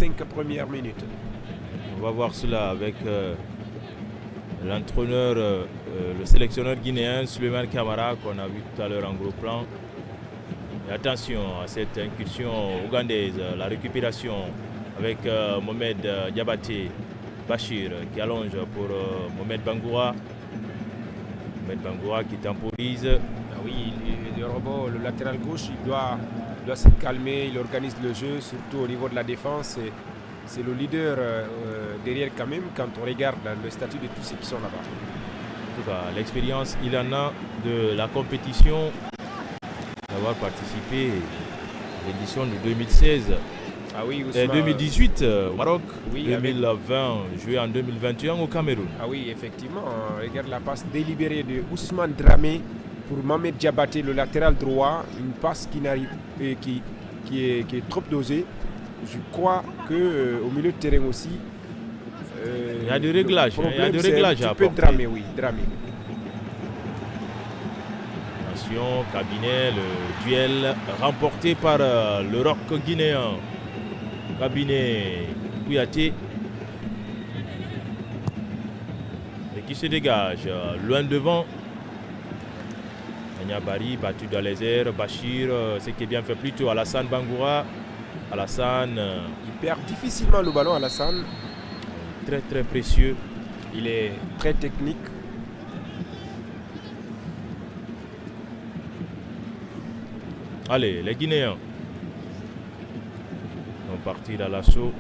5 premières minutes. On va voir cela avec l'entraîneur, le sélectionneur guinéen Souleymane Camara qu'on a vu tout à l'heure en gros plan. Et attention à cette incursion ougandaise, la récupération avec Mohamed Diabaté, Bachir qui allonge pour Mohamed Bangoura. Mohamed Bangoura qui temporise. Ah oui, le robot, le latéral gauche, il doit se calmer, il organise le jeu, surtout au niveau de la défense. C'est le leader derrière quand même quand on regarde le statut de tous ceux qui sont là-bas. En tout cas, l'expérience, il en a de la compétition, d'avoir participé à l'édition de 2016. Ah oui, Ousmane, 2018 au Maroc, oui, 2020, joué en 2021 au Cameroun. Ah oui, effectivement, regarde la passe délibérée de Ousmane Dramé pour Mohamed Diabaté, le latéral droit, une passe qui est trop dosée. Je crois qu'au milieu de terrain aussi, il y a des réglages, il y a des réglages à apporter. Dramé, oui, Dramé. Attention, Cabinet, le duel remporté par le Roc guinéen. Cabinet, Kouyaté. Et qui se dégage, loin devant. Niabari battu dans les airs, Bachir, ce qui est bien fait plutôt, Alassane Bangoura. Alassane. Il perd difficilement le ballon, Alassane. Très très précieux. Il est très technique. Allez, les Guinéens vont partir à l'assaut.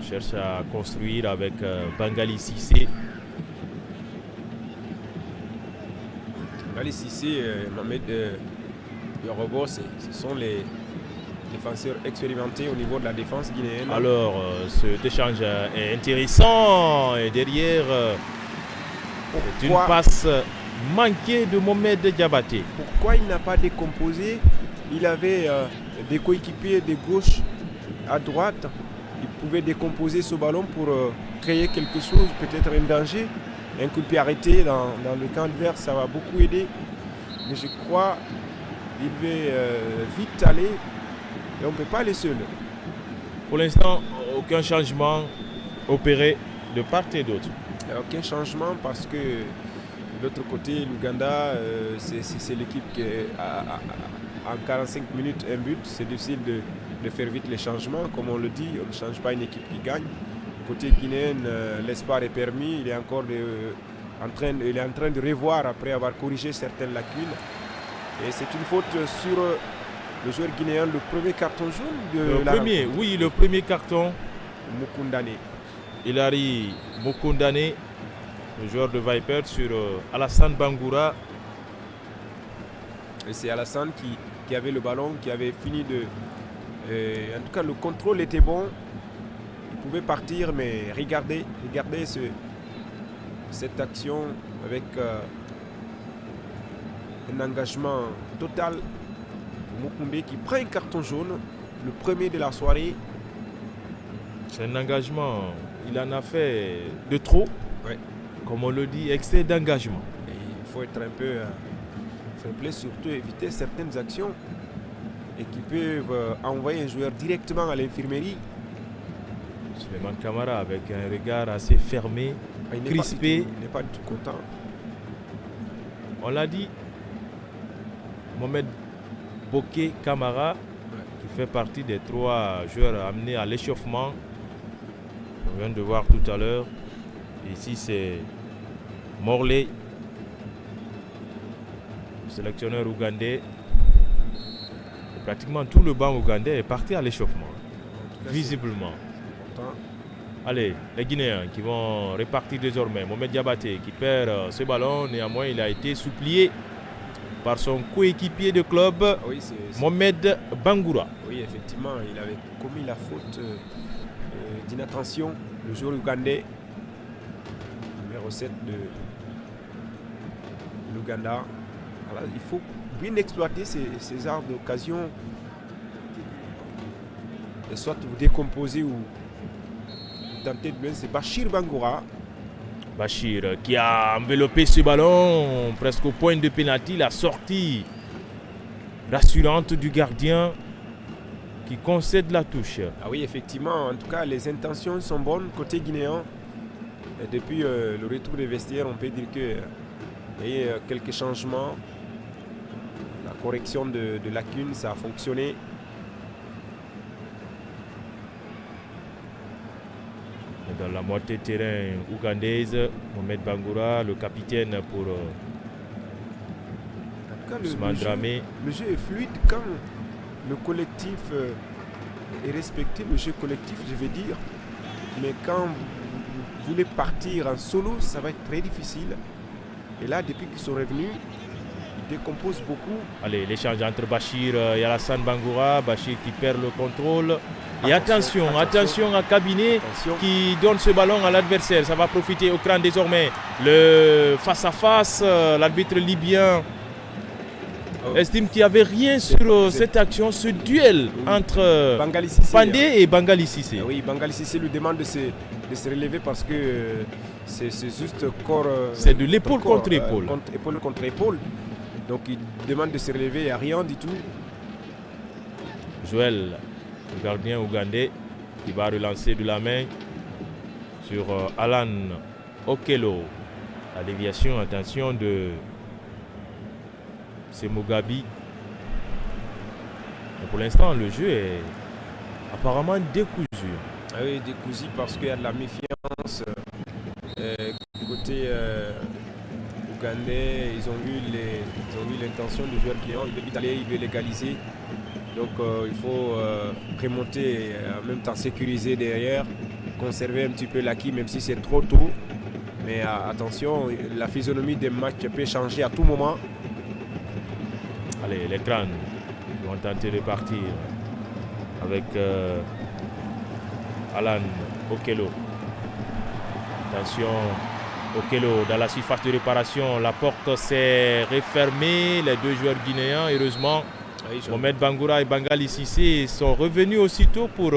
Cherche à construire avec Bangali Cissé. Bangali Cissé, Mohamed Yorobo, ce sont les défenseurs expérimentés au niveau de la défense guinéenne. Alors, cet échange est intéressant. Et derrière, c'est une passe manquée de Mohamed Diabaté. Pourquoi il n'a pas décomposé? Il avait des coéquipiers de gauche à droite. Il pouvait décomposer ce ballon pour créer quelque chose, peut-être un danger. Un coup de pied arrêté dans le camp adverse, ça va beaucoup aider. Mais je crois qu'il va vite aller. Et on ne peut pas aller seul. Pour l'instant, aucun changement opéré de part et d'autre. Aucun changement parce que de l'autre côté, l'Ouganda, c'est l'équipe qui en 45 minutes un but. C'est difficile de faire vite les changements. Comme on le dit, on ne change pas une équipe qui gagne. Côté guinéen, l'espoir est permis. Il est encore en train de revoir après avoir corrigé certaines lacunes. Et c'est une faute sur le joueur guinéen, le premier carton jaune de la rencontre. Oui, le premier carton. Mukundane. Hilary Mukundane, le joueur de Viper, sur Alassane Bangoura. Et c'est Alassane qui avait le ballon, qui avait fini de... en tout cas, le contrôle était bon. Il pouvait partir, mais regardez cette action avec un engagement total. Mukunde qui prend un carton jaune, le premier de la soirée. C'est un engagement, il en a fait de trop, ouais. Comme on le dit, excès d'engagement. Et il faut être un peu fair play, surtout éviter certaines actions et qui peuvent envoyer un joueur directement à l'infirmerie. Souleymane Camara avec un regard assez fermé, crispé. Il n'est pas du tout content. On l'a dit, Mohamed Boké Camara, qui fait partie des 3 joueurs amenés à l'échauffement. On vient de voir tout à l'heure. Ici, c'est Morley, le sélectionneur ougandais. Et pratiquement tout le banc ougandais est parti à l'échauffement, visiblement. Allez, les Guinéens qui vont répartir désormais. Mohamed Diabaté qui perd ce ballon. Néanmoins, il a été supplié par son coéquipier de club, oui, Mohamed Bangoura. Oui, effectivement, il avait commis la faute d'inattention, le joueur ougandais, numéro 7 de l'Ouganda. Voilà, il faut bien exploiter ces arts d'occasion, et soit vous décomposez ou vous tentez de bien. C'est Bachir Bangoura. Bachir qui a enveloppé ce ballon presque au point de pénalty, la sortie rassurante du gardien. qui concède la touche. Ah oui, effectivement, en tout cas, les intentions sont bonnes côté guinéen. Et depuis le retour des vestiaires, on peut dire qu'il y a eu quelques changements. La correction de lacunes, ça a fonctionné. Dans la moitié de terrain ougandaise, Mohamed Bangoura, le capitaine pour Ousmane Dramé. Le jeu est fluide quand le collectif est respecté, le jeu collectif, je vais dire. Mais quand vous voulez partir en solo, ça va être très difficile. Et là, depuis qu'ils sont revenus, ils décomposent beaucoup. Allez, l'échange entre Bachir et Alassane Bangoura. Bachir qui perd le contrôle. Et attention à Cabinet qui donne ce ballon à l'adversaire. Ça va profiter au crâne désormais. Le face-à-face, l'arbitre libyen estime qu'il n'y avait rien sur cette action, ce duel entre Pandé et Bangali Cissé. Oui, Bangali Cissé lui demande de se relever parce que c'est juste corps. C'est de l'épaule contre épaule. Épaule contre épaule. Donc il demande de se relever, il n'y a rien du tout. Joël, le gardien ougandais, qui va relancer de la main sur Alan Okello. La déviation, attention de Semogabi. Et pour l'instant, le jeu est apparemment décousu. Ah oui, décousu parce qu'il y a de la méfiance. Côté ougandais, ils ont eu l'intention du joueur client. Il veut légaliser. Donc il faut remonter et en même temps sécuriser derrière, conserver un petit peu l'acquis même si c'est trop tôt. Mais attention, la physionomie des matchs peut changer à tout moment. Allez, les crânes vont tenter de partir avec Alan Okello. Attention, Okello dans la surface de réparation. La porte s'est refermée. Les deux joueurs guinéens, heureusement, Mohamed Bangoura et Bangali Cissé sont revenus aussitôt pour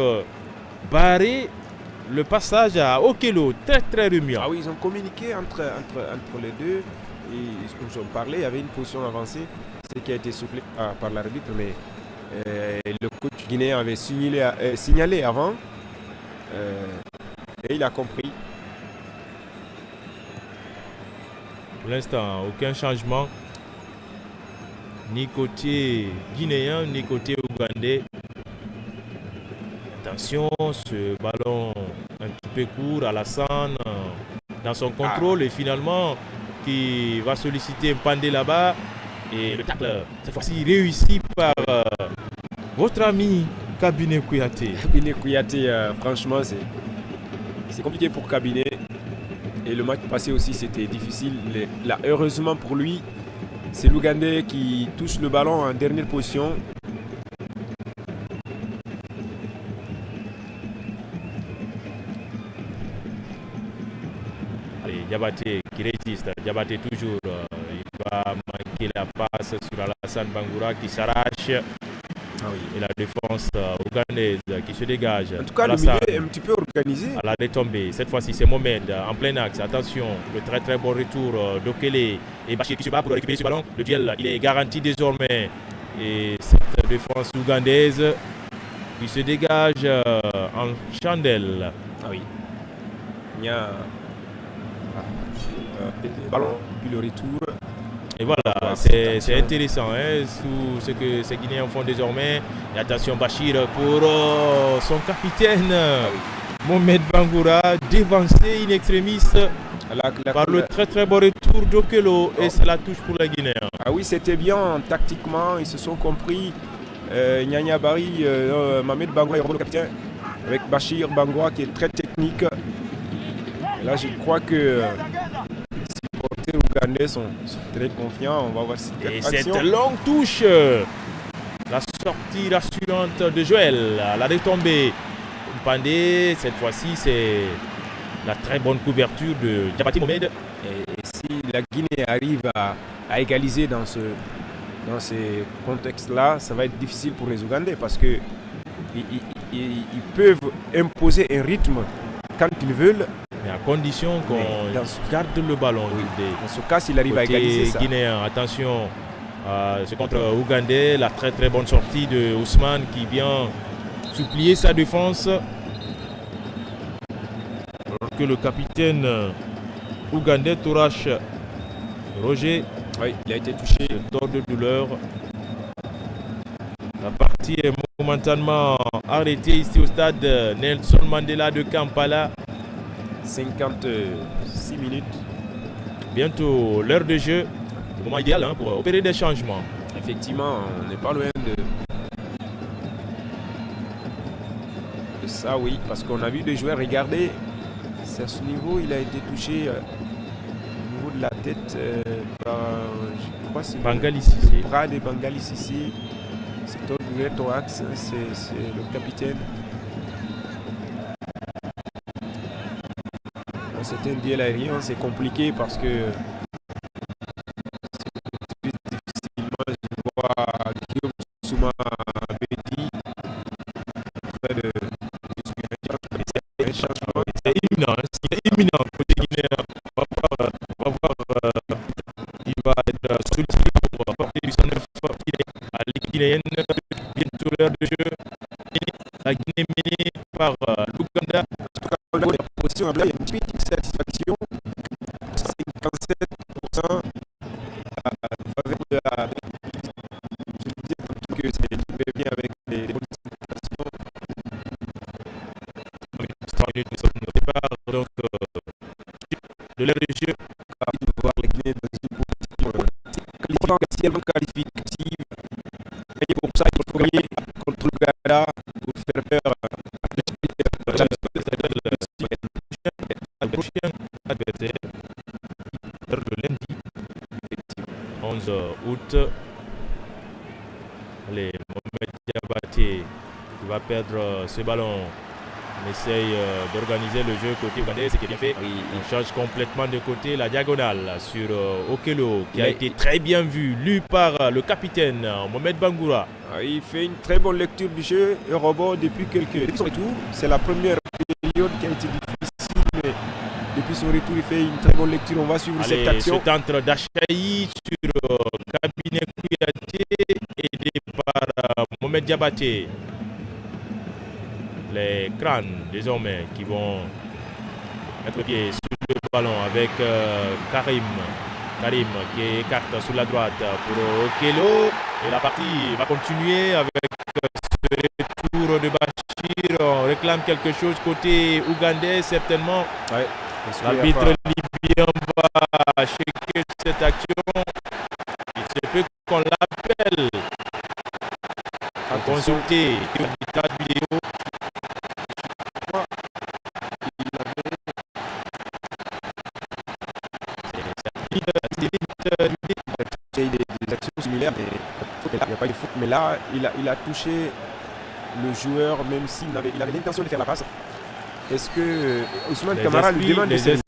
barrer le passage à Okello, très très remuant. Ah oui, ils ont communiqué entre les deux. Ils ont parlé, il y avait une position avancée, ce qui a été soufflé par l'arbitre, mais le coach guinéen avait signalé avant et il a compris. Pour l'instant, aucun changement, ni côté guinéen, ni côté ougandais. Attention, ce ballon un petit peu court, Alassane dans son contrôle et finalement qui va solliciter Pandé là-bas. Et le tacle, cette fois-ci réussi par votre ami Cabinet Kouyaté. Cabinet Kouyaté, franchement, c'est compliqué pour Cabinet. Et le match passé aussi, c'était difficile. Là, heureusement pour lui, c'est l'Ougandais qui touche le ballon en dernière position. Allez, Diabaté qui résiste. Diabaté toujours. Il va manquer la passe sur Alassane Bangoura qui s'arrache. Ah oui. Et la défense ougandaise qui se dégage. En tout cas, Alassane, le milieu est un petit peu organisé. À la retombée, cette fois-ci c'est Mohamed en plein axe. Attention, le très très bon retour d'Okele et Bachir qui se bat pour récupérer ce ballon. Le duel, il est garanti désormais. Et cette défense ougandaise qui se dégage en chandelle. Ah oui. Il y a le ballon, puis le retour. Et voilà, c'est intéressant tout ce que ces Guinéens font désormais. Et attention Bachir pour son capitaine Mohamed Bangoura, dévancé in extremis par le très très bon retour d'Okello. Et c'est la touche pour les Guinéens. Ah oui, c'était bien tactiquement, ils se sont compris. Nyanya Bari, Mohamed Bangoura est le capitaine avec Bachir Bangoura qui est très technique. Et là, je crois que les Ougandais sont très confiants. On va voir cette action. Et cette longue touche, la sortie rassurante de Joël, la retombée. Pandé, cette fois-ci, c'est la très bonne couverture de Diabaté Mohamed. Et si la Guinée arrive à égaliser dans ces contextes-là, ça va être difficile pour les Ougandais parce qu'ils peuvent imposer un rythme quand ils veulent. Mais à condition qu'on garde le ballon. Oui. Dans ce cas, s'il arrive à égaliser ça. Guinéen, attention, c'est contre Ougandais, la très très bonne sortie de Ousmane qui vient supplier sa défense. Alors que le capitaine ougandais Tourache Roger, oui, il a été touché. tort de douleur. La partie est momentanément arrêtée ici au stade Nelson Mandela de Kampala. 56 minutes. Bientôt l'heure de jeu. Le moment idéal pour opérer des changements. Effectivement, on n'est pas loin de ça, oui, parce qu'on a vu des joueurs, regardez, c'est à ce niveau, il a été touché au niveau de la tête par, je crois, c'est Bangali Cissé. le bras de Bangali Cissé. C'est Todoué Thorax, c'est le capitaine. C'est un duel aérien, c'est compliqué parce que c'est difficilement, je vois Guillaume Souma Betty près de c'est imminent, c'est imminent. Côté Guinée, on va voir, il va être sollicité pour apporter du 109 à l'équipe guinéenne. Bientôt l'heure de jeu. La Guinée menée par l'Ouganda. En tout cas, la position, il y a une petite satisfaction. 57% en faveur de la. Je disais que c'est l'équipe bien avec les modifications. 3 minutes, nous sommes au départ donc, de l'heure de jeu. De voir la Guinée dans une position qualificative. Et pour ça, il faut gagner contre le Ghana pour faire peur. Le prochain adversaire, le lundi 11 août. Allez, Mohamed Diabaté qui va perdre ce ballon. On essaye d'organiser le jeu côté ougandais, ce qui est bien fait. On change complètement de côté la diagonale sur Okello qui a été très bien vu, lu par le capitaine Mohamed Bangoura. Il fait une très bonne lecture du jeu et rebond depuis son retour. C'est la première période qui a été difficile, mais depuis son retour, il fait une très bonne lecture. On va suivre cette action. Ce centre d'Achaï sur Cabinet Kouyaté, aidé par Mohamed Diabaté. Les crânes désormais qui vont mettre le pied sur le ballon avec Karim qui écarte sur la droite pour Okello. Et la partie va continuer avec ce retour de Bachir. On réclame quelque chose côté ougandais certainement. Ouais. L'arbitre libyen va checker cette action. Il se peut qu'on l'appelle à consulter l'état vidéo. Il y a des actions similaires, mais il n'y a pas de faute. Mais là, il a touché le joueur, même s'il avait l'intention de faire la passe. Est-ce que Ousmane Camara lui demande de s'élever?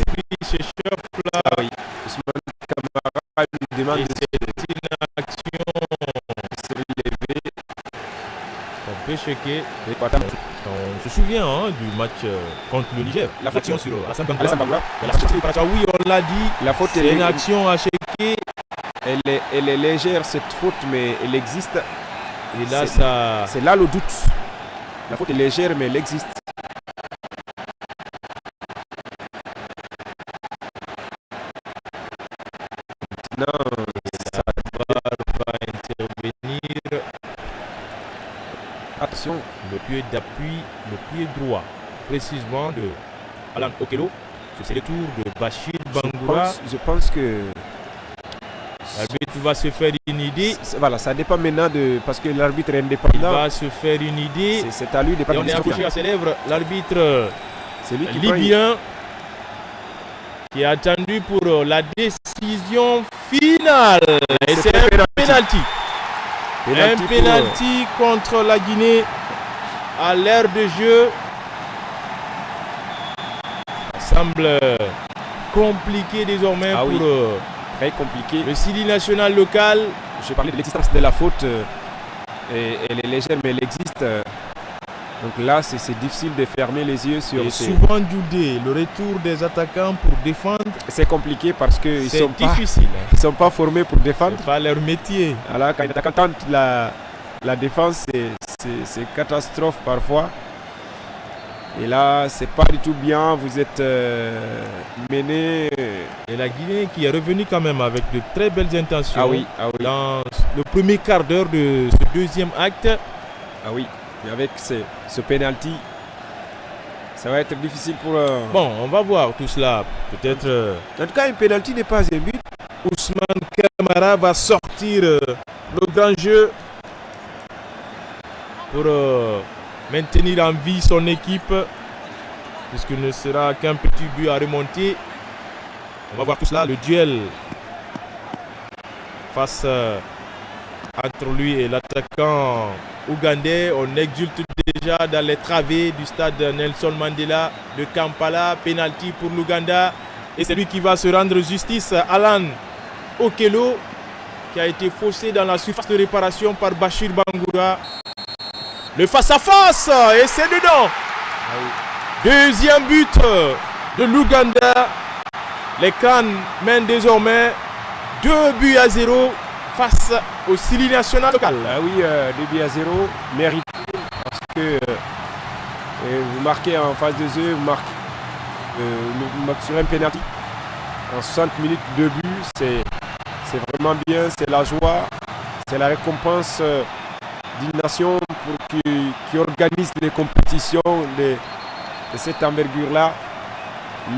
Là. Ah oui. Ousmane Camara lui demande de s'élever. On peut checker. On se souvient du match contre le Niger. La faute sur Alassane Bangoura. Oui, on l'a dit. La faute c'est une action à checker. Elle est légère cette faute, mais elle existe. Et là, c'est là le doute. La faute est légère, mais elle existe. Maintenant, ça va intervenir. Attention. Le pied d'appui, le pied droit, précisément de Alan Okello. C'est le tour de Bachir Bangoura. Je pense que l'arbitre va se faire une idée. Voilà, ça dépend maintenant parce que l'arbitre est indépendant. Il va se faire une idée. C'est à lui de prendre une décision. Et on est affiché à ses lèvres l'arbitre libyen qui est attendu pour la décision finale. Et c'est un penalty. Un penalty contre la Guinée à l'ère de jeu. Ça semble compliqué désormais pour très compliqué. Le Sili national local. Je parlais de l'existence de la faute. Elle est légère, mais elle existe. Donc là, c'est difficile de fermer les yeux sur. Et souvent, Djoudé, le retour des attaquants pour défendre. C'est compliqué parce qu'ils sont difficile. Ils sont pas formés pour défendre. C'est pas leur métier. Voilà, quand l'attaquant tente la défense, c'est catastrophe parfois. Et là, c'est pas du tout bien. Vous êtes mené. Et la Guinée qui est revenue quand même avec de très belles intentions. Ah oui. Dans le premier quart d'heure de ce deuxième acte. Ah oui. Et avec ce penalty, ça va être difficile pour. Bon, on va voir tout cela. Peut-être. En tout cas, un penalty n'est pas un but. Ousmane Camara va sortir le grand jeu pour maintenir en vie son équipe, puisqu'il ne sera qu'un petit but à remonter. On va voir tout cela, le duel face entre lui et l'attaquant ougandais. On exulte déjà dans les travées du stade Nelson Mandela de Kampala. Penalty pour l'Ouganda. Et c'est lui qui va se rendre justice, Alan Okello, qui a été faussé dans la surface de réparation par Bachir Bangoura. Le face-à-face, et c'est dedans. Deuxième but de l'Ouganda. Les Cannes mènent désormais 2-0 face au Sili national local. Ah oui, 2-0, mérité, parce que vous marquez en phase de jeu, vous marquez sur un penalty. En 60 minutes, 2 buts, c'est vraiment bien, c'est la joie, c'est la récompense d'une nation qui organise les compétitions de cette envergure-là.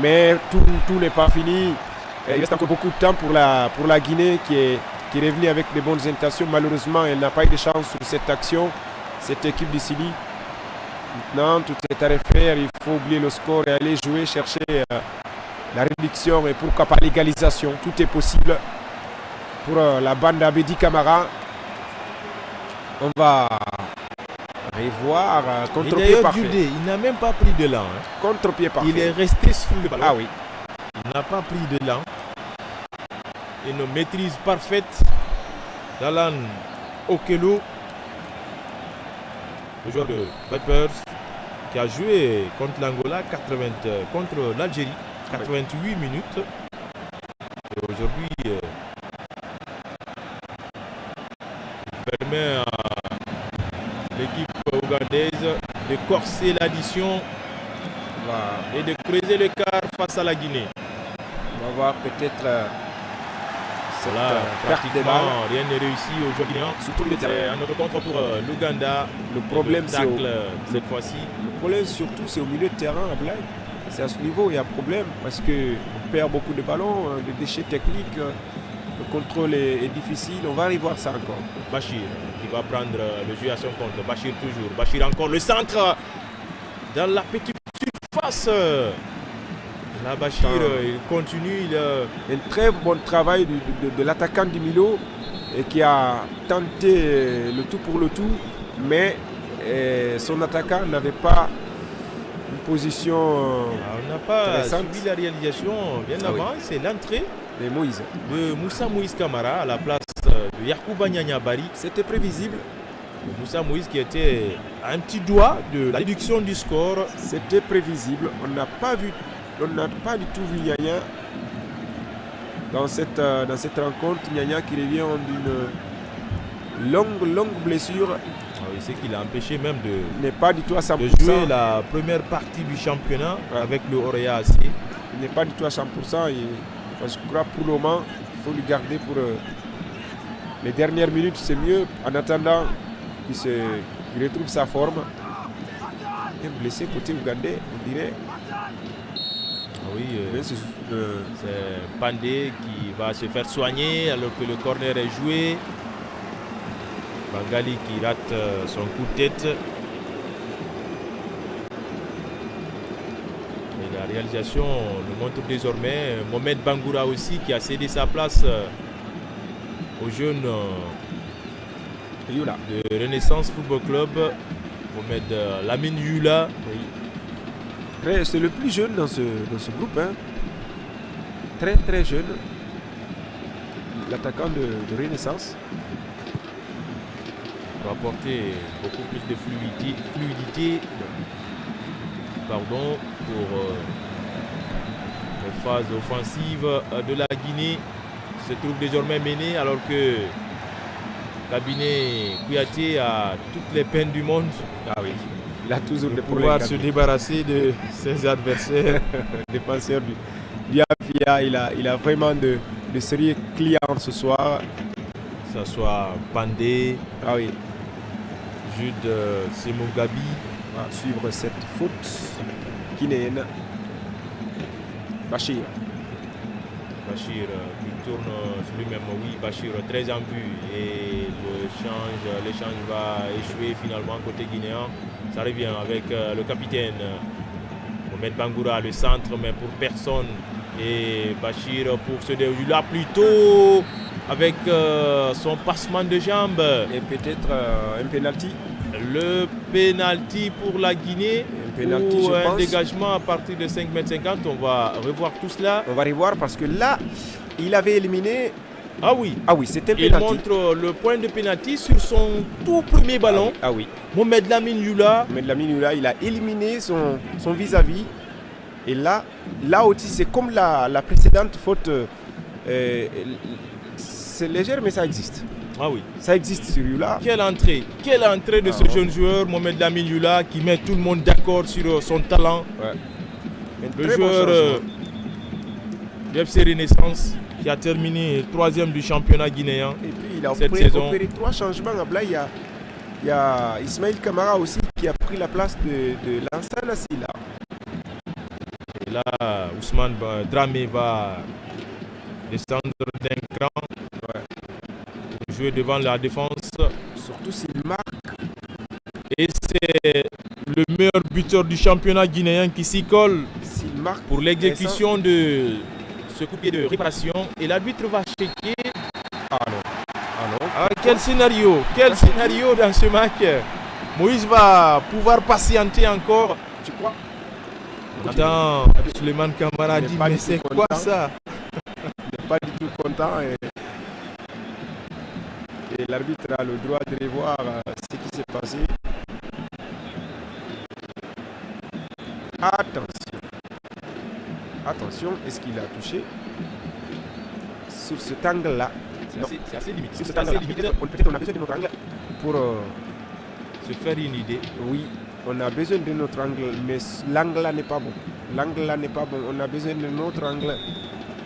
Mais tout n'est pas fini. Il reste encore beaucoup de temps pour la Guinée qui est revenue avec de bonnes intentions. Malheureusement, elle n'a pas eu de chance sur cette action, cette équipe du Sili. Maintenant, tout est à refaire. Il faut oublier le score et aller jouer, chercher la réduction et pourquoi pas l'égalisation. Tout est possible pour la bande d'Abedi Camara. On va revoir contre-pied parfait. Judé, il n'a même pas pris de l'an. Contre-pied parfait. Il est resté sur le ballon. Ah oui. Il n'a pas pris de l'an. Une maîtrise parfaite d'Alan Okello, le joueur de Vipers, qui a joué contre l'Angola, contre l'Algérie, 88 minutes. Et aujourd'hui, il permet à l'équipe ougandaise de corser l'addition et de creuser l'écart face à la Guinée. On va voir peut-être pratiquement rien n'est réussi aux joueurs guinéens. Surtout le terrain. Un autre contre pour l'Ouganda. Le problème, c'est cette fois-ci. Le problème surtout, c'est au milieu de terrain à Blaye. C'est à ce niveau il y a problème parce qu'on perd beaucoup de ballons, des déchets techniques. Le contrôle est difficile. On va aller voir ça encore. Bachir qui va prendre le jeu à son compte. Bachir toujours. Bachir encore le centre dans la petite surface. Là, Bachir, il continue. Un très bon travail de l'attaquant du Milo et qui a tenté le tout pour le tout, mais son attaquant n'avait pas une position on n'a pas suivi la réalisation bien avant. C'est l'entrée de Moussa Moïse Camara à la place de Yacouba Nyanya Bari. C'était prévisible. Moussa Moïse qui était à un petit doigt de la réduction du score. C'était prévisible. On n'a pas du tout vu Nyanya dans cette rencontre. Nyanya qui revient d'une longue blessure. C'est qu'il a empêché même n'est pas du tout à 100%. de jouer la première partie du championnat avec le Orea AC. Il n'est pas du tout à 100%. Je crois pour le moment, il faut le garder pour les dernières minutes. C'est mieux en attendant qu'il retrouve sa forme. Un blessé côté ougandais, on dirait. C'est Pandé qui va se faire soigner alors que le corner est joué. Bangali qui rate son coup de tête. Et la réalisation nous montre désormais Mohamed Bangoura aussi qui a cédé sa place au jeune de Renaissance Football Club. Mohamed Lamine Yula. C'est le plus jeune dans ce groupe. Très très jeune. L'attaquant de Renaissance. Pour apporter beaucoup plus de fluidité pour les phases offensives de la Guinée qui se trouve désormais menée alors que cabinet Kouyaté a toutes les peines du monde. Ah oui, il a toujours de des pouvoir problèmes. se débarrasser de ses adversaires. Défenseur du Afia, il a vraiment de sérieux clients ce soir. Que ce soit Pandé, Ah oui, Jude Semogabi. on va suivre cette faute guinéenne. Bachir. Bachir qui tourne sur lui-même. Oui, Bachir très en vue. Et l'échange va échouer finalement côté guinéen. Ça revient avec le capitaine Mohamed Bangoura, le centre, mais pour personne. Et Bachir pour se dérouler là plutôt avec son passement de jambes. Et peut-être un penalty. Le penalty pour la Guinée. Un penalty, ou je un pense. dégagement à partir de 5,50 m. On va revoir tout cela. On va revoir parce que là, il avait éliminé. Ah oui. Ah oui, c'était un Il penalty. montre le point de penalty sur son tout premier ballon. Ah oui. Mohamed Lamine Youla. Mais Lamine Youla, il a éliminé son vis-à-vis. Et là aussi, c'est comme la précédente faute. C'est léger, mais ça existe. Ah oui. Ça existe sur Youla. Quelle entrée de ce jeune joueur, Mohamed Lamine Youla, qui met tout le monde d'accord sur son talent. Ouais. Le joueur du FC Renaissance qui a terminé 3e du championnat guinéen. Et puis il a cette saison. opéré 3 changements. Là, il y a Ismaël Kamara aussi qui a pris la place de Lansana Silla. Et là, Ousmane Dramé va descendre d'un cran. Pour jouer devant la défense. Surtout s'il marque. Et c'est le meilleur buteur du championnat guinéen qui s'y colle S'il marque pour l'exécution de ce coup de pied de réparation. Et l'arbitre va checker. Ah non. Ah, quel scénario dans ce match. Moïse va pouvoir patienter encore. Tu crois? Attends, Suleiman Kamara dit mais c'est quoi ça? Il n'est pas du tout content et l'arbitre a le droit de revoir ce qui s'est passé. Attention, est-ce qu'il a touché sur cet angle-là? C'est assez limite. Sur cet angle-là. Peut-être on a besoin de notre angle pour se faire une idée. Oui, on a besoin de notre angle, mais l'angle-là n'est pas bon. On a besoin de notre angle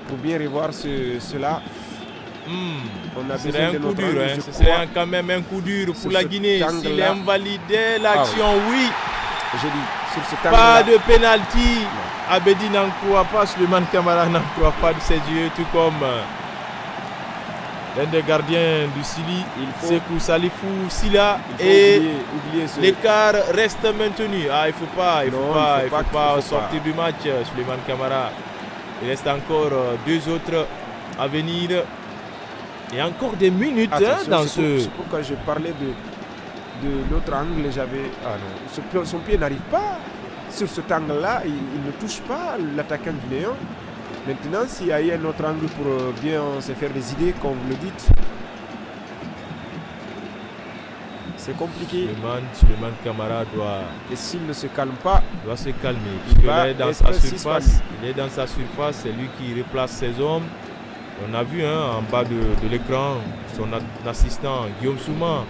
pour bien revoir cela. On a Ce serait besoin de un coup notre dur, angle, ce serait quand même un coup dur pour la Guinée. S'il invalidait l'action, oui. Je dis, sur cet pas angle-là. de penalty. Abedi n'en croit pas, Suleiman Kamara n'en croit pas de ses yeux, tout comme l'un des gardiens du Sili, Sekou Salifou Silla. Et oublier l'écart reste maintenu. Il ne faut pas sortir du match, Suleiman Kamara. Il reste encore 2 autres à venir. Et encore des minutes dans ce... C'est pourquoi je parlais de l'autre angle. Son pied n'arrive pas sur cet angle-là. Il ne touche pas l'attaquant guinéen. Maintenant, s'il y a un autre angle pour bien se faire des idées, comme vous le dites, c'est compliqué. Suleiman Kamara doit... Et s'il ne se calme pas, doit se calmer. Il est dans sa surface. Il est dans sa surface. C'est lui qui replace ses hommes. On a vu en bas de l'écran son assistant Guillaume Souma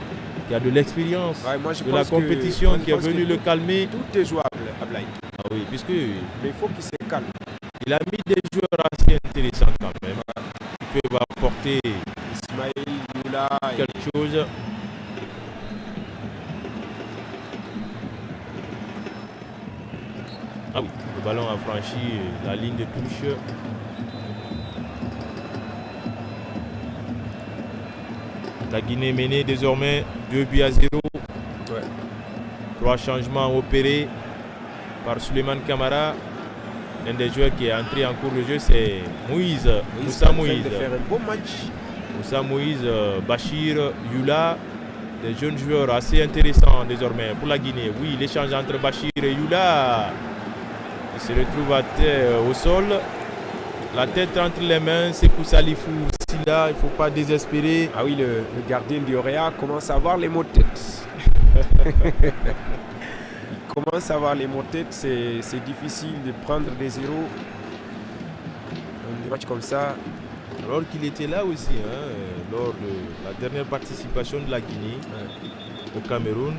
qui a de l'expérience de la compétition qui est venu le calmer. Tout est jouable à Blaye. Ah oui, puisque mais il faut qu'il se calme. Il a mis des joueurs assez intéressants quand même qui peuvent apporter Ismaël Youla quelque chose. Ah oui, le ballon a franchi la ligne de touche. La Guinée menée désormais 2-0. Ouais. 3 changements opérés par Suleiman Kamara. L'un des joueurs qui est entré en cours de jeu, c'est Moussa Moïse. De faire un beau match. Moussa Moïse, Bachir, Youla, des jeunes joueurs assez intéressants désormais pour la Guinée. Oui, l'échange entre Bachir et Youla. Il se retrouve à terre au sol. La tête entre les mains, c'est Salifou Silla, il ne faut pas désespérer. Ah oui, le gardien du Orea commence à avoir les maux de tête. Il commence à avoir les maux de tête, c'est difficile de prendre des zéros. Dans des matchs comme ça, Alors qu'il était là aussi, lors de la dernière participation de la Guinée au Cameroun.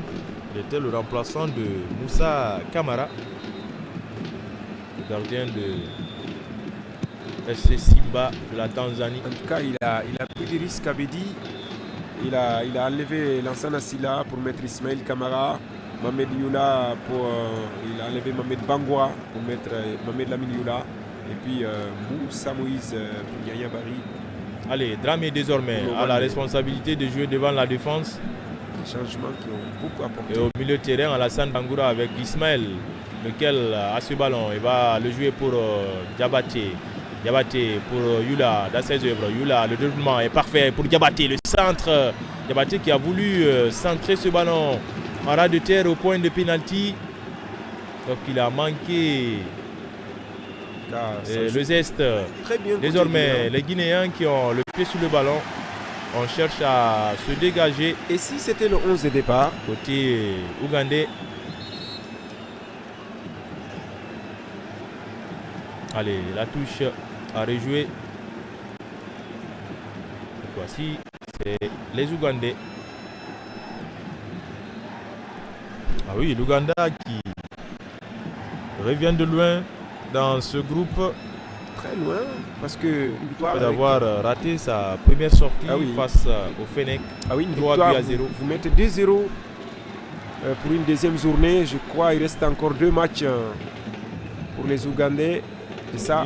Il était le remplaçant de Moussa Camara, le gardien de FC Simba de la Tanzanie. En tout cas, il a pris des risques à Bédi. Il a enlevé Lansana Silla pour mettre Ismaël Camara. Mohamed Youla il a enlevé Mohamed Bangoua pour mettre Mohamed Lamine Youla. Et puis Moussa Moïse pour Yaya Bari. Allez, Dramé désormais a la responsabilité de jouer devant la défense. Des changements qui ont beaucoup apporté. Et au milieu de terrain, Alassane Bangoura avec Ismaël, lequel a ce ballon. Il va le jouer pour Diabaté. Diabaté pour Youla dans ses œuvres. Youla, le développement est parfait pour Diabaté. Le centre. Diabaté qui a voulu centrer ce ballon en ras de terre au point de pénalty. Donc il a manqué le zeste. Très bien. Désormais, les Guinéens qui ont le pied sur le ballon, on cherche à se dégager. Et si c'était le 11 de départ? Côté ougandais. Allez, la touche à rejouer. Cette fois-ci, c'est les Ougandais. Ah oui, l'Ouganda qui revient de loin dans ce groupe. Très loin, parce que après avoir raté sa première sortie face au Fennec. Ah oui, une 3 victoire, buts à 0. Vous mettez 2-0 pour une deuxième journée. Je crois qu'il reste encore 2 matchs pour les Ougandais. C'est ça.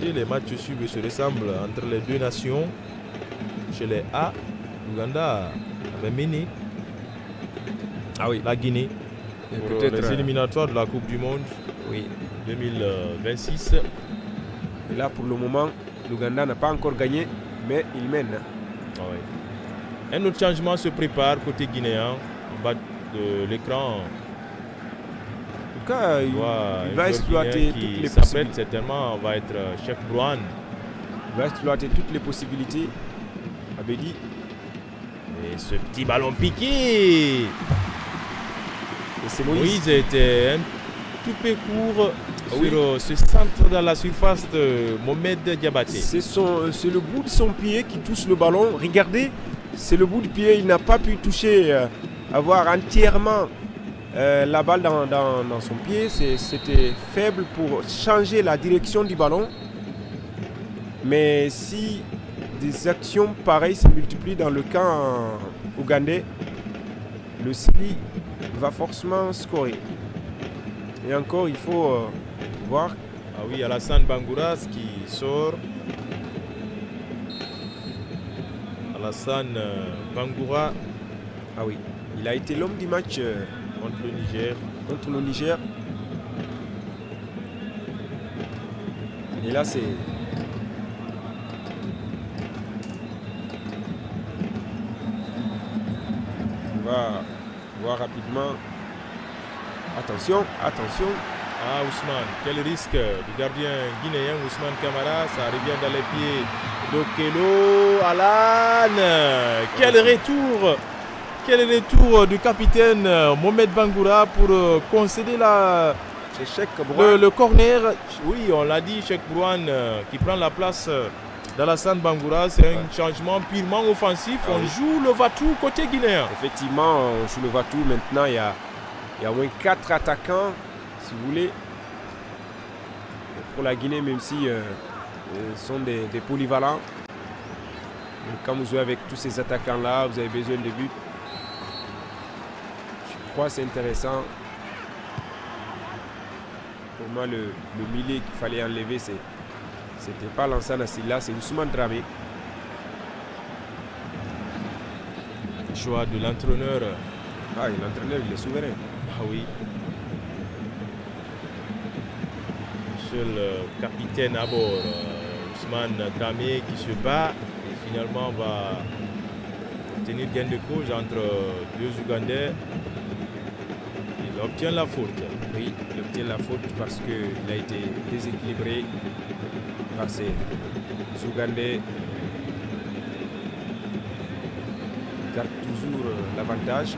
Les matchs suivent se ressemblent entre les deux nations. Chez les A, l'Ouganda avait mené la Guinée pour les éliminatoires de la Coupe du Monde 2026. Et là, pour le moment, l'Ouganda n'a pas encore gagné, mais il mène. Un autre changement se prépare côté guinéen. En bas de l'écran, en tout cas, il va exploiter toutes les possibilités. Certainement, va être Cheikh Brouane. Il va exploiter toutes les possibilités. Abedi. Et ce petit ballon piqué. Et c'est Moïse était un tout peu court sur ce centre dans la surface de Mohamed Diabaté. C'est le bout de son pied qui touche le ballon. Regardez, c'est le bout du pied. Il n'a pas pu toucher, avoir entièrement la balle dans son pied. C'était faible pour changer la direction du ballon. Mais si des actions pareilles se multiplient dans le camp ougandais, le Sili va forcément scorer. Et encore, il faut voir. Ah oui, Alassane Bangoura qui sort. Alassane Bangoura. Ah oui, il a été l'homme du match contre le Niger. Contre le Niger. Et là, c'est... On va voir rapidement. Attention, attention. Ah, Ousmane, quel risque du gardien guinéen Ousmane Camara. Ça revient dans les pieds d'Okelo. Alan, quel retour du capitaine Mohamed Bangoura pour concéder le corner. Oui, on l'a dit, Cheikh Brouane qui prend la place d'Alassane Bangoura. C'est un changement purement offensif. On joue le Vatou côté guinéen. Effectivement, on joue le Vatou. Maintenant, il y a au moins 4 attaquants, si vous voulez, pour la Guinée, même si sont des polyvalents. Donc, quand vous jouez avec tous ces attaquants-là, vous avez besoin de buts. Je crois que c'est intéressant. Pour moi, le milieu qu'il fallait enlever, c'était pas Lansana Silla, c'est Ousmane Dramé. Le choix de l'entraîneur. Ah, l'entraîneur, il est souverain. Ah oui. Seul capitaine à bord, Ousmane Dramé, qui se bat et finalement va obtenir gain de cause entre deux Ougandais. Il obtient la faute. Oui, il obtient la faute parce qu'il a été déséquilibré par ces Ougandais. Il garde toujours l'avantage.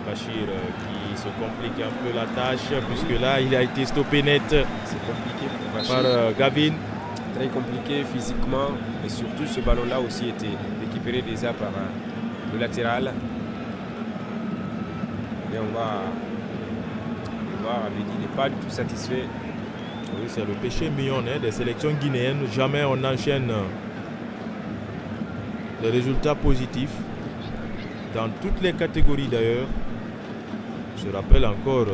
Bachir qui se complique un peu la tâche puisque là il a été stoppé net. C'est compliqué pour Bachir. Par Gavin. très compliqué physiquement. Et surtout, ce ballon-là aussi était récupéré déjà par le latéral. Et on va voir, il n'est pas du tout satisfait. Oui, c'est le péché mignon des sélections guinéennes. Jamais on enchaîne des résultats positifs dans toutes les catégories d'ailleurs. Je rappelle encore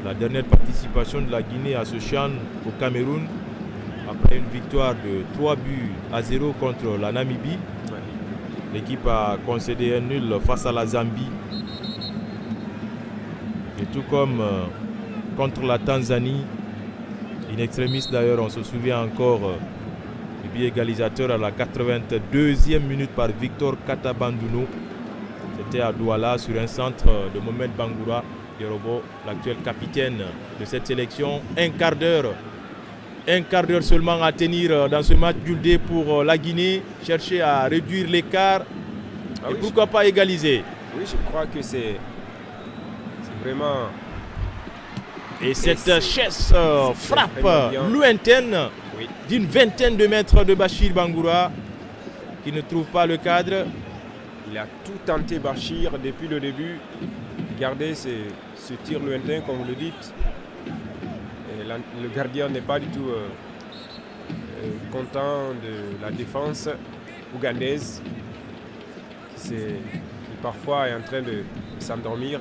la dernière participation de la Guinée à ce CHAN au Cameroun après une victoire de 3-0 contre la Namibie. L'équipe a concédé un nul face à la Zambie. Et tout comme contre la Tanzanie, in extremis d'ailleurs, on se souvient encore du but égalisateur à la 82e minute par Victor Katabanduno. C'était à Douala sur un centre de Mohamed Bangoura Yorobo, l'actuel capitaine de cette sélection. Un quart d'heure seulement à tenir dans ce match d'Ulde pour la Guinée, chercher à réduire l'écart et oui, pourquoi pas égaliser. Oui, je crois que c'est vraiment... Et cette chaise frappe lointaine d'une vingtaine de mètres de Bachir Bangoura qui ne trouve pas le cadre. Il a tout tenté Bachir depuis le début. Regardez ce tir lointain comme vous le dites. Et le gardien n'est pas du tout content de la défense ougandaise qui parfois est en train de s'endormir.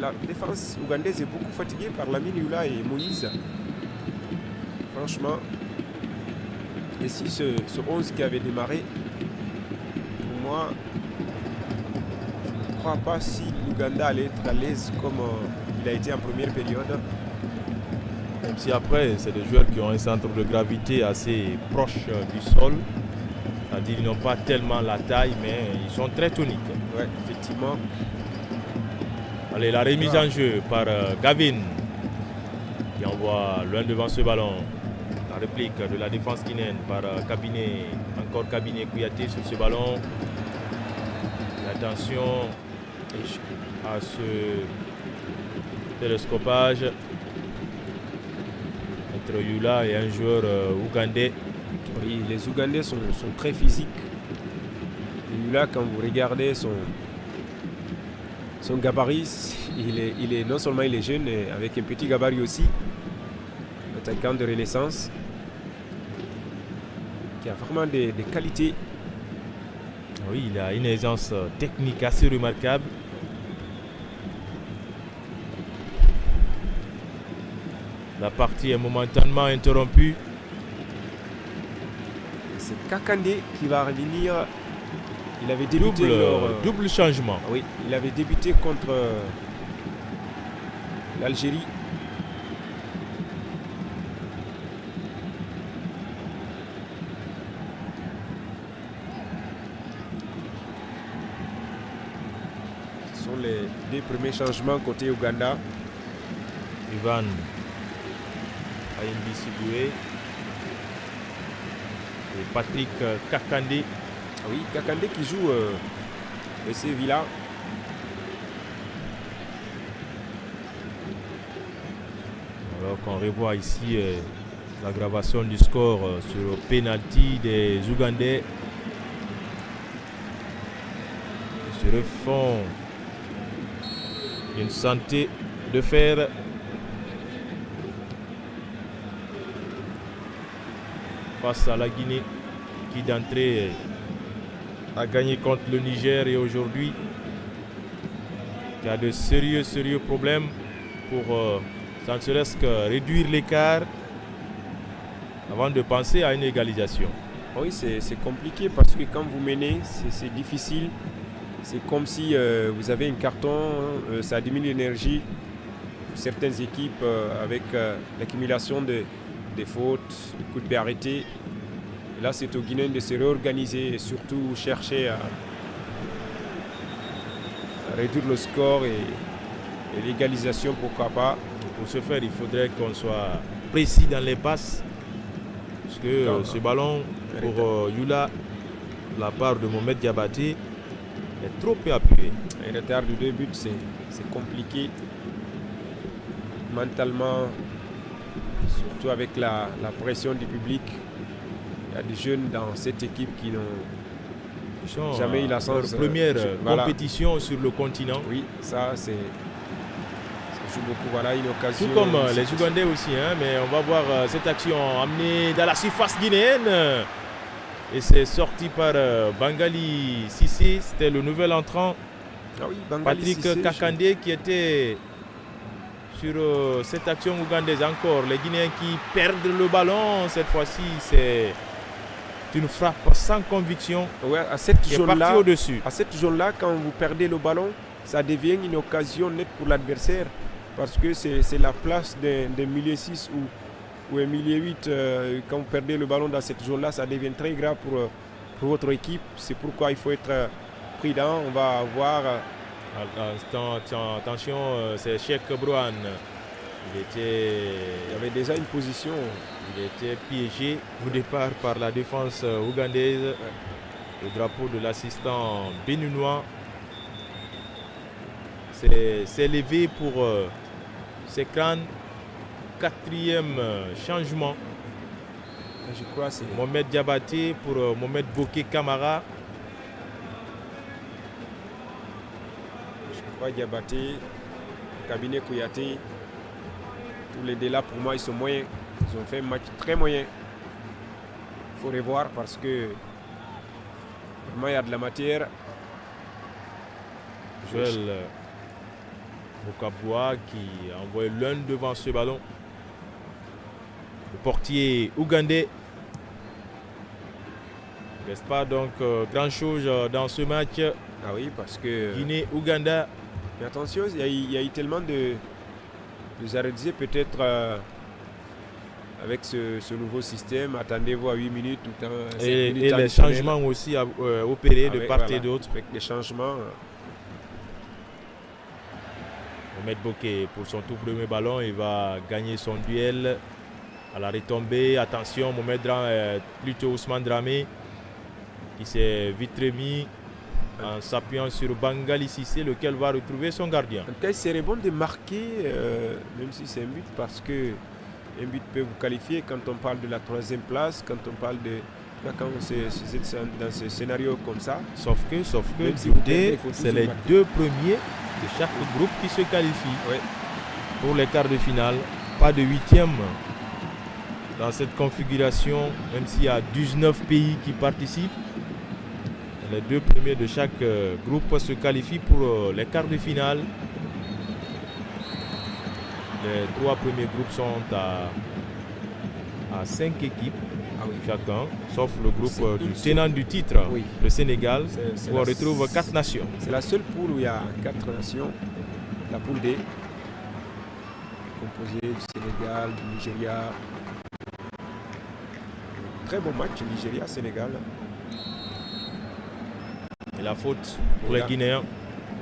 La défense ougandaise est beaucoup fatiguée par Lamine Youla et Moïse. Franchement, et si ce 11 qui avait démarré, pour moi, je ne crois pas si l'Ouganda allait être à l'aise comme il a été en première période. Même si après, c'est des joueurs qui ont un centre de gravité assez proche du sol. C'est-à-dire qu'ils n'ont pas tellement la taille, mais ils sont très toniques. Oui, effectivement. Allez, la remise en jeu par Gavin qui envoie loin devant ce ballon. La réplique de la défense guinéenne par Cabinet, encore Cabinet Kouyaté sur ce ballon. Et attention à ce télescopage entre Youla et un joueur ougandais. Oui, les Ougandais sont très physiques. Youla, quand vous regardez son gabarit, il est non seulement il est jeune, mais avec un petit gabarit aussi. Attaquant de renaissance qui a vraiment des qualités. Oui, il a une aisance technique assez remarquable. La partie est momentanément interrompue. C'est Kakandé qui va revenir. Il avait débuté double changement. Oui, il avait débuté contre l'Algérie. Ce sont les deux premiers changements côté Ouganda. Ivan Ayimbi Siboué et Patrick Kakandé. Oui, Kakandé qui joue le Sevilla. Alors qu'on revoit ici l'aggravation du score sur le penalty des Ougandais. Ils se refont une santé de fer. Face à la Guinée qui d'entrée a gagné contre le Niger et aujourd'hui il y a de sérieux problèmes pour sans serait-ce que réduire l'écart avant de penser à une égalisation. Oui, c'est compliqué parce que quand vous menez, c'est difficile. C'est comme si vous avez un carton, ça diminue l'énergie pour certaines équipes avec l'accumulation des fautes, des coups de pied arrêtés. Et là, c'est aux Guinéens de se réorganiser et surtout chercher à réduire le score et l'égalisation, pourquoi pas. Et pour ce faire, il faudrait qu'on soit précis dans les passes. Parce que ce ballon pour Youla, de la part de Mohamed Diabaté, est trop peu appuyé. Un retard de 2 buts, c'est compliqué. Mentalement, Surtout avec la pression du public. Il y a des jeunes dans cette équipe qui n'ont jamais eu la chance. Leur première compétition sur le continent. Oui, ça joue beaucoup. Voilà une occasion. Tout comme les Ougandais aussi, hein, mais on va voir cette action amenée dans la surface guinéenne. Et c'est sorti par Bangali Sissé, c'était le nouvel entrant. Ah oui, Patrick Cissé, Kakandé qui était sur cette action ougandaise encore. Les Guinéens qui perdent le ballon, cette fois-ci c'est une frappe sans conviction. Ouais, à cette zone-là, au-dessus. À cette zone-là, quand vous perdez le ballon, ça devient une occasion nette pour l'adversaire. Parce que c'est la place d'un milieu 6 ou un milieu 8. Quand vous perdez le ballon dans cette zone-là, ça devient très grave pour votre équipe. C'est pourquoi il faut être prudent. On va voir. Attention, c'est Cheikh Brouhan. Il y avait déjà une position. Il était piégé au départ par la défense ougandaise. Le drapeau de l'assistant béninois s'est levé pour Sekran. Quatrième changement. Je crois c'est Mohamed Diabaté pour Mohamed Bokeh Kamara. Je crois Diabaté, Cabinet Kouyaté. Tous les deux là pour moi ils sont moyens. Ils ont fait un match très moyen. Il faut revoir parce que vraiment il y a de la matière. Joël Bokaboua qui a envoyé l'un devant ce ballon. Le portier ougandais. Il ne reste pas donc grand chose dans ce match. Ah oui, parce que Guinée-Ouganda. Mais attention, il y a eu tellement de arrêtés peut-être avec ce nouveau système. Attendez-vous à 8 minutes tout le temps. Et les changements aussi opérés de part et d'autre. Avec les changements. Mohamed Bokeh pour son tout premier ballon, il va gagner son duel à la retombée. Attention, plutôt Ousmane Dramé qui s'est vite remis en s'appuyant sur Bangali Sissé, lequel va retrouver son gardien. En tout cas, il serait bon de marquer, même si c'est un but, parce que un but peut vous qualifier quand on parle de la 3e place, quand on parle de... Quand vous êtes dans ce scénario comme ça. Sauf que si c'est les 2 premiers de chaque groupe qui se qualifient pour les quarts de finale. Pas de 8e dans cette configuration, même s'il y a 19 pays qui participent. Les 2 premiers de chaque groupe se qualifient pour les quarts de finale. Les 3 premiers groupes sont à 5 équipes chacun, sauf le groupe du tenant du titre, le Sénégal, où on retrouve 4 nations. C'est la seule poule où il y a 4 nations. La poule D, composée du Sénégal, du Nigeria. Très bon match, Nigeria-Sénégal. Et la faute pour les Guinéens.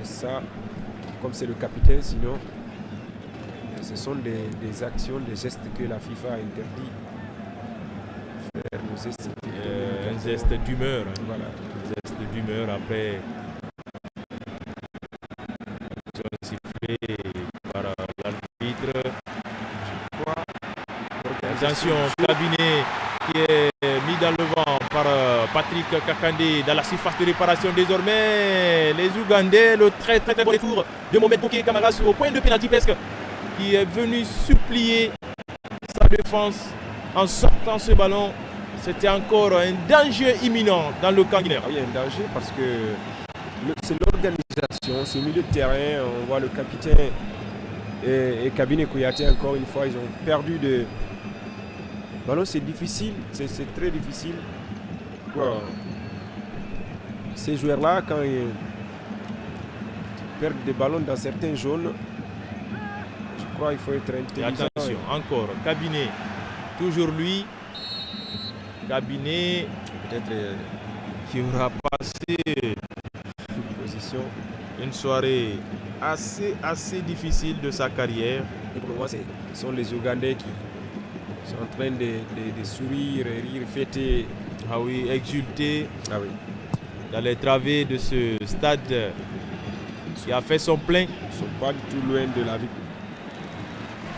Et ça, comme c'est le capitaine, sinon, ce sont des actions, des gestes que la FIFA a interdit. Un geste d'humeur. Voilà. Un geste d'humeur après sifflé par l'arbitre. Attention, cabinet qui est mis dans le vent par Patrick Kakandé dans la surface de réparation désormais. Les Ougandais, le très bon retour de Mohamed Bokeh Kamara au point de pénalty presque, qui est venu supplier sa défense en sortant ce ballon. C'était encore un danger imminent dans le camp guinéen. Il y a un danger parce que c'est l'organisation, c'est le milieu de terrain. On voit le capitaine et Cabinet Kouyaté encore une fois, ils ont perdu de ballon. C'est difficile, c'est très difficile. Wow. Ces joueurs-là, quand ils perdent des ballons dans certaines zones, je crois qu'il faut être intelligent. Et attention, encore, Cabinet, toujours lui. Cabinet, peut-être qui aura passé une soirée assez difficile de sa carrière. Et pour moi, ce sont les Ougandais qui sont en train de sourire, rire, fêter. Ah oui, exulter. Ah oui. Dans les travées de ce stade qui a fait son plein. Ils ne sont pas du tout loin de la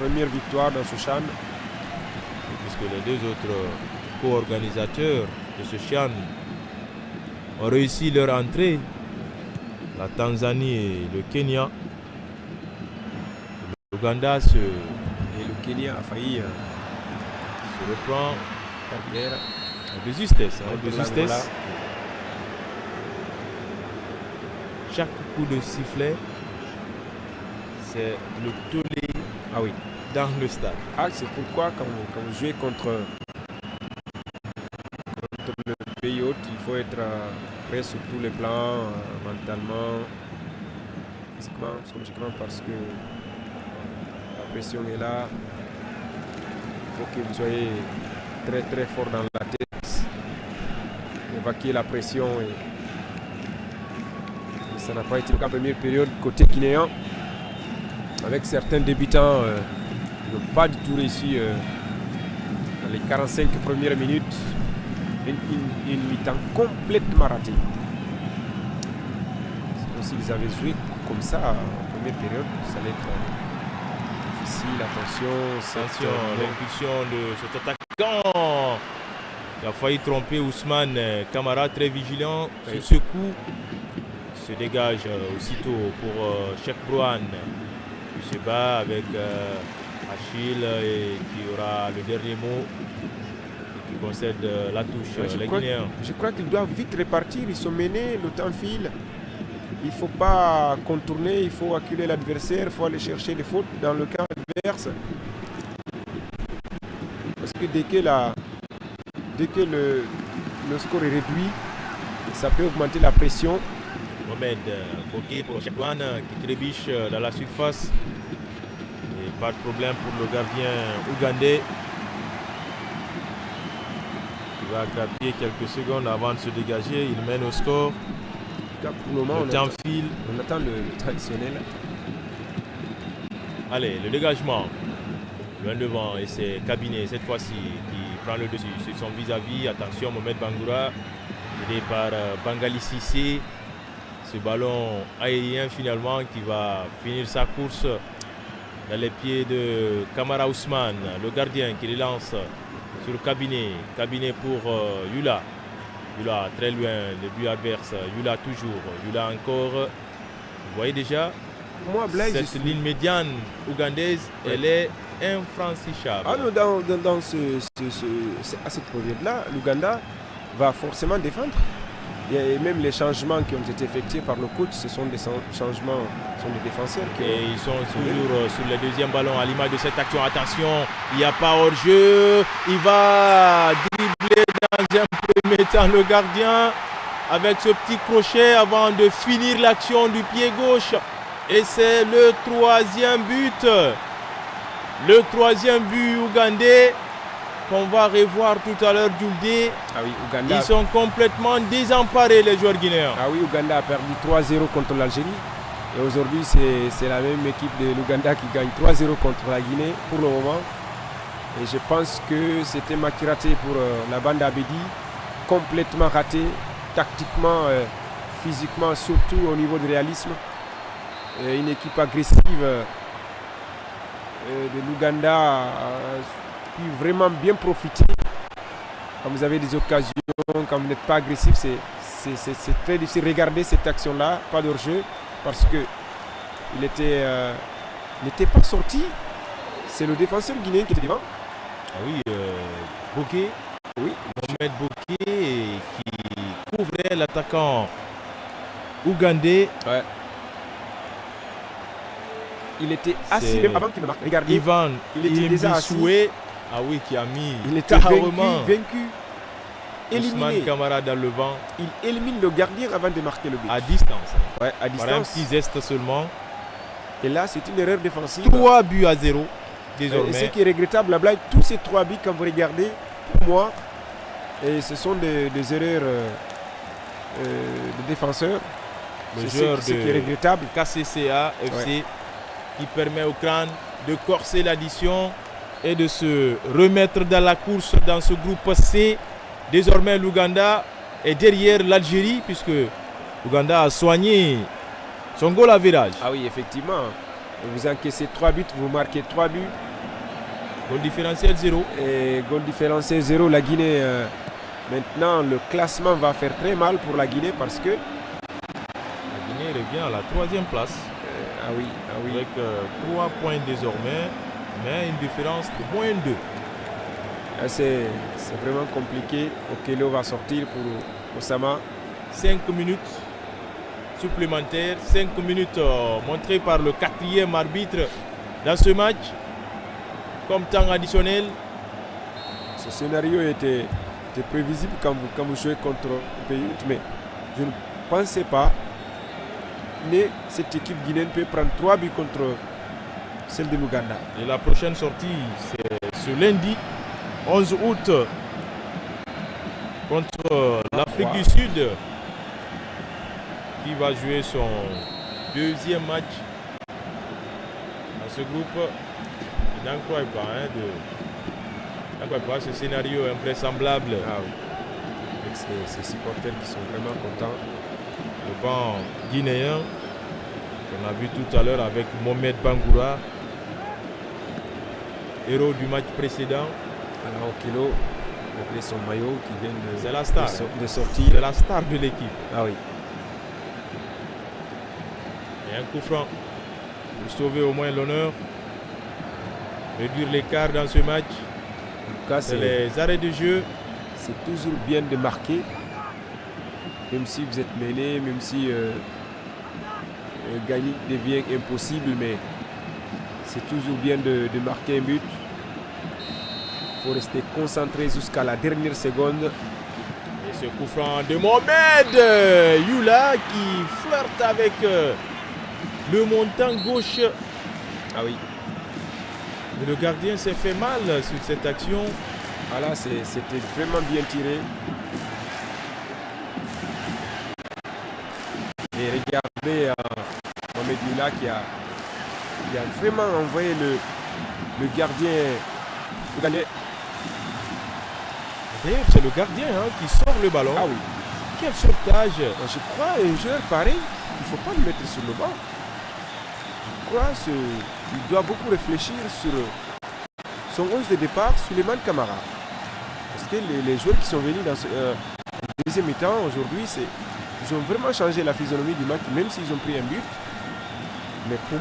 première victoire dans ce CHAN. parce que les deux autres co-organisateurs de ce CHAN ont réussi leur entrée, la Tanzanie et le Kenya. L'Ouganda et le Kenya a failli se reprend derrière. de justesse. De justesse. Chaque coup de sifflet, c'est le tollé dans le stade. C'est pourquoi quand vous jouez contre le pays hôte, il faut être prêt sur tous les plans, mentalement, physiquement, psychologiquement, parce que la pression est là. Il faut que vous soyez très très fort dans la tête, évacuer la pression. Et ça n'a pas été le cas en première période côté guinéen. Avec certains débutants qui n'ont pas du tout réussi dans les 45 premières minutes. Une mi-temps complètement ratée. S'ils avaient joué comme ça en première période, ça allait être difficile. Attention, l'impulsion de cet attaquant qui a failli tromper Ousmane Camara, très vigilant sur ce coup. Se dégage aussitôt pour Cheikh Brouane. Il se bat avec Achille et qui aura le dernier mot et qui concède la touche. Je crois qu'ils doivent vite répartir. Ils sont menés, le temps file. Il ne faut pas contourner, il faut acculer l'adversaire, il faut aller chercher des fautes dans le camp adverse. Parce que dès que le score est réduit, ça peut augmenter la pression. Mohamed Bokeh pour Cheikh Brouane qui trébiche dans la surface. Et pas de problème pour le gardien ougandais. Il va grappiller quelques secondes avant de se dégager. Il mène au score. Pour le moment, le temps file. On attend le traditionnel. Allez, le dégagement. Loin devant et c'est Cabinet cette fois-ci qui prend le dessus. C'est son vis-à-vis. Attention, Mohamed Bangoura. Aidé par Bangali Sissé. Ce ballon aérien finalement qui va finir sa course dans les pieds de Kamara Ousmane, le gardien qui les lance sur le cabinet. Cabinet pour Yula. Yula très loin, le but adverse. Yula toujours. Yula encore. Vous voyez déjà, cette ligne médiane ougandaise, elle est infranchissable. À cette période-là, l'Ouganda va forcément défendre. Et même les changements qui ont été effectués par le coach, ce sont des changements, sont des défenseurs. Et ils sont toujours sur le deuxième ballon à l'image de cette action. Attention, il n'y a pas hors-jeu. Il va dribbler dans un premier temps le gardien avec ce petit crochet avant de finir l'action du pied gauche. Et c'est le troisième but. Le troisième but ougandais. Qu'on va revoir tout à l'heure, Djouldé. Ouganda. Ils sont complètement désemparés, les joueurs guinéens. Ouganda a perdu 3-0 contre l'Algérie. Et aujourd'hui, c'est la même équipe de l'Ouganda qui gagne 3-0 contre la Guinée pour le moment. Et je pense que c'était match raté pour la bande Abedi. Complètement raté, tactiquement, physiquement, surtout au niveau du réalisme. Une équipe agressive de l'Ouganda pu vraiment bien profiter. Quand vous avez des occasions, quand vous n'êtes pas agressif, c'est très difficile. Regardez cette action-là, pas d'hors-jeu, parce que il n'était pas sorti. C'est le défenseur guinéen qui était devant. Bokeh. Mohamed Bokeh qui couvrait l'attaquant ougandais. Il était assis même avant qu'il ne marque. Regardez, Ivan, il était déjà assis. Qui a mis il était vaincu, éliminé. Ousmane Camara dans le vent. Il élimine le gardien avant de marquer le but. À distance. À distance. Par un petit geste seulement. Et là, c'est une erreur défensive. 3-0 désormais. Et ce qui est regrettable, la blague, tous ces 3 buts, quand vous regardez, pour moi, et ce sont des erreurs de défenseurs. Le joueur ce qui est regrettable. KCCA FC qui permet au crâne de corser l'addition et de se remettre dans la course dans ce groupe C. Désormais, l'Ouganda est derrière l'Algérie puisque l'Ouganda a soigné son goal à virage. Effectivement. Vous encaissez 3 buts, vous marquez 3 buts. Goal différentiel 0. Et goal différentiel 0, la Guinée. Maintenant, le classement va faire très mal pour la Guinée parce que... La Guinée revient à la 3e place. Ah oui. Avec 3 points désormais, mais une différence de moins 2. C'est vraiment compliqué. Okello va sortir pour Osama. 5 minutes supplémentaires, 5 minutes montrées par le 4e arbitre dans ce match comme temps additionnel. Ce scénario était prévisible quand vous jouez contre un pays, mais je ne pensais pas que cette équipe guinéenne peut prendre 3 buts contre celle de l'Ouganda. Et la prochaine sortie, c'est ce lundi 11 août contre l'Afrique du Sud, qui va jouer son 2e match dans ce groupe. Il n'en croit pas, ce scénario invraisemblable. Ah oui. Avec ces supporters qui sont vraiment contents. Le banc guinéen, qu'on a vu tout à l'heure avec Mohamed Bangoura, héros du match précédent. Alors Okello, avec son maillot qui vient c'est la star, de sortir. C'est la star de l'équipe. Ah oui. Et un coup franc pour sauver au moins l'honneur, réduire l'écart dans ce match. En tout cas, c'est les arrêts de jeu. C'est toujours bien de marquer, même si vous êtes mêlé, même si gagner devient impossible, mais c'est toujours bien de marquer un but. Il faut rester concentré jusqu'à la dernière seconde. Et ce coup franc de Mohamed Youla qui flirte avec le montant gauche. Ah oui. Mais le gardien s'est fait mal sur cette action. Voilà, c'était vraiment bien tiré. Et regardez Mohamed Youla qui a vraiment envoyé le gardien ougandais. D'ailleurs, c'est le gardien qui sort le ballon. Ah oui. Quel sauvetage! Je crois un joueur pareil, il ne faut pas le mettre sur le banc. Je crois qu'il doit beaucoup réfléchir sur son 11 de départ, Souleymane Camara. Parce que les joueurs qui sont venus dans ce deuxième mi-temps aujourd'hui, ils ont vraiment changé la physionomie du match, même s'ils ont pris un but. Mais pour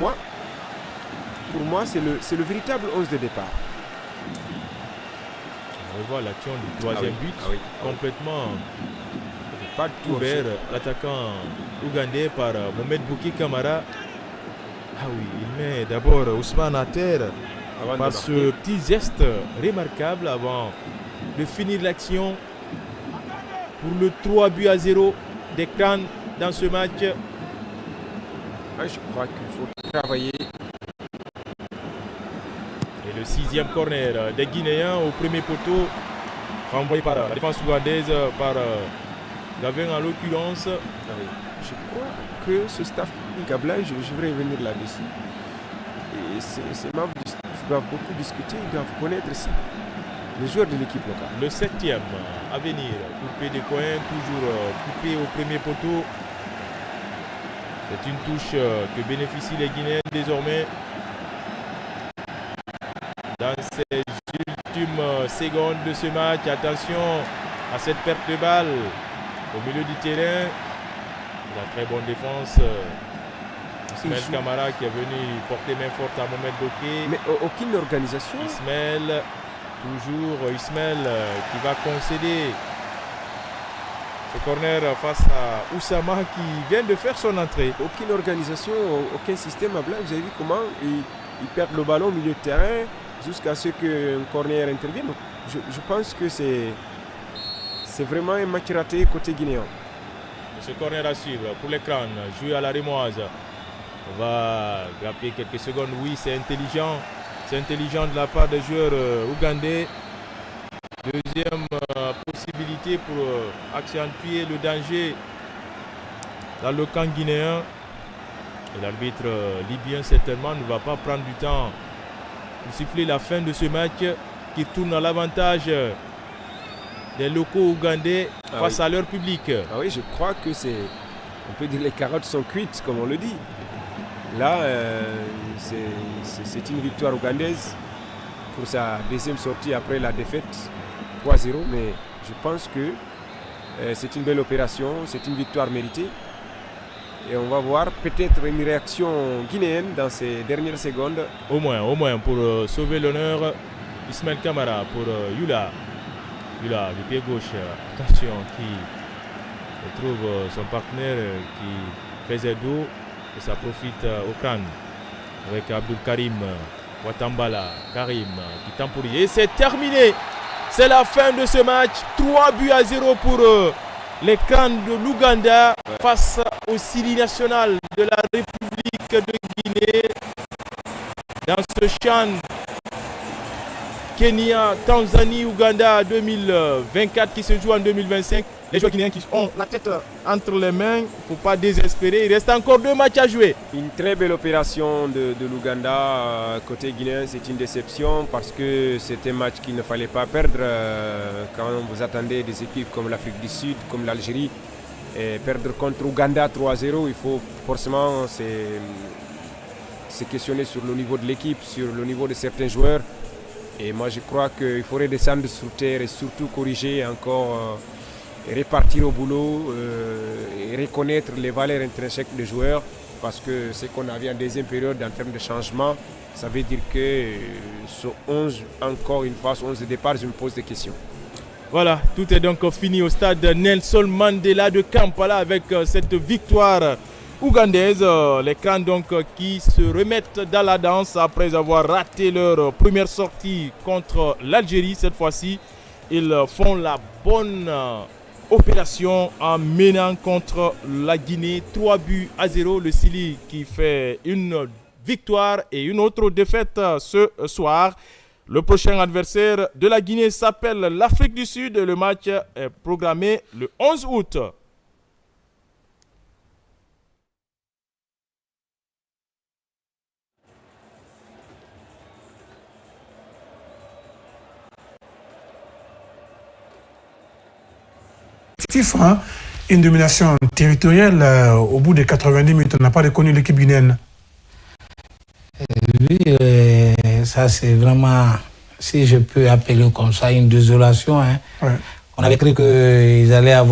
moi c'est le véritable 11 de départ. On revoit l'action du 3e but, complètement pas tout ouvert, l'attaquant ougandais par Mohamed Bouki Kamara. Ah oui, il met d'abord Ousmane à terre par ce petit geste remarquable avant de finir l'action pour le 3-0 des Cannes dans ce match. Je crois qu'il faut travailler. Et le 6e corner des Guinéens au premier poteau, renvoyé par la défense ougandaise, par Gavin en l'occurrence. Je crois que ce staff Gabla, je vais revenir là-dessus. Et ces membres du staff doivent beaucoup discuter, ils doivent connaître les joueurs de l'équipe locale. Le 7e à venir, coupé des coins, toujours coupé au premier poteau. C'est une touche que bénéficient les Guinéens désormais. Dans ces ultimes secondes de ce match, attention à cette perte de balle au milieu du terrain. La très bonne défense. Ismaël Kamara qui est venu porter main forte à Mohamed Bouké. Mais aucune organisation. Ismaël, toujours Ismaël qui va concéder ce corner face à Oussama qui vient de faire son entrée. Aucune organisation, aucun système à blanc. Vous avez vu comment ils perdent le ballon au milieu de terrain jusqu'à ce qu'un corner intervienne. Je pense que c'est vraiment un match raté côté guinéen. Ce corner à suivre pour l'écran, joué à la Rémoise. On va grapper quelques secondes. Oui, c'est intelligent. C'est intelligent de la part des joueurs ougandais. Deuxième possibilité pour accentuer le danger dans le camp guinéen. Et l'arbitre libyen certainement ne va pas prendre du temps pour siffler la fin de ce match qui tourne à l'avantage des locaux ougandais face à leur public. Ah oui, je crois que on peut dire les carottes sont cuites, comme on le dit. Là, c'est une victoire ougandaise. pour sa deuxième sortie après la défaite 3-0. Mais je pense que c'est une belle opération, c'est une victoire méritée. Et on va voir peut-être une réaction guinéenne dans ces dernières secondes. Au moins pour sauver l'honneur, Ismaël Kamara pour Yula. Yula, du pied gauche, attention, qui trouve son partenaire qui faisait dos et ça profite au crâne avec Abdul Karim Watambala. Karim qui temporise et c'est terminé. C'est la fin de ce match. 3-0 pour les crânes de l'Ouganda face au Sili national de la République de Guinée. Dans ce CHAN Kenya, Tanzanie, Ouganda 2024 qui se joue en 2025. Les joueurs guinéens qui ont la tête entre les mains, il ne faut pas désespérer. Il reste encore 2 matchs à jouer. Une très belle opération de l'Ouganda. Côté guinéen, c'est une déception parce que c'est un match qu'il ne fallait pas perdre quand vous attendez des équipes comme l'Afrique du Sud, comme l'Algérie. Et perdre contre Ouganda 3-0, il faut forcément se questionner sur le niveau de l'équipe, sur le niveau de certains joueurs. Et moi je crois qu'il faudrait descendre sur terre et surtout corriger encore, répartir au boulot et reconnaître les valeurs intrinsèques des joueurs. Parce que ce qu'on a vu en deuxième période en termes de changement, ça veut dire que ce 11, encore une fois, ce 11 de départ, je me pose des questions. Voilà, tout est donc fini au stade Nelson Mandela de Kampala avec cette victoire ougandaise. Les crânes donc qui se remettent dans la danse après avoir raté leur première sortie contre l'Algérie. Cette fois-ci, ils font la bonne opération en menant contre la Guinée 3-0. Le Sili qui fait une victoire et une autre défaite ce soir. Le prochain adversaire de la Guinée s'appelle l'Afrique du Sud. Le match est programmé le 11 août. Hein, une domination territoriale au bout de 90 minutes. On n'a pas reconnu l'équipe guinéenne. Oui, ça c'est vraiment, si je peux appeler comme ça, une désolation. Hein. Ouais. On avait cru qu'ils allaient avoir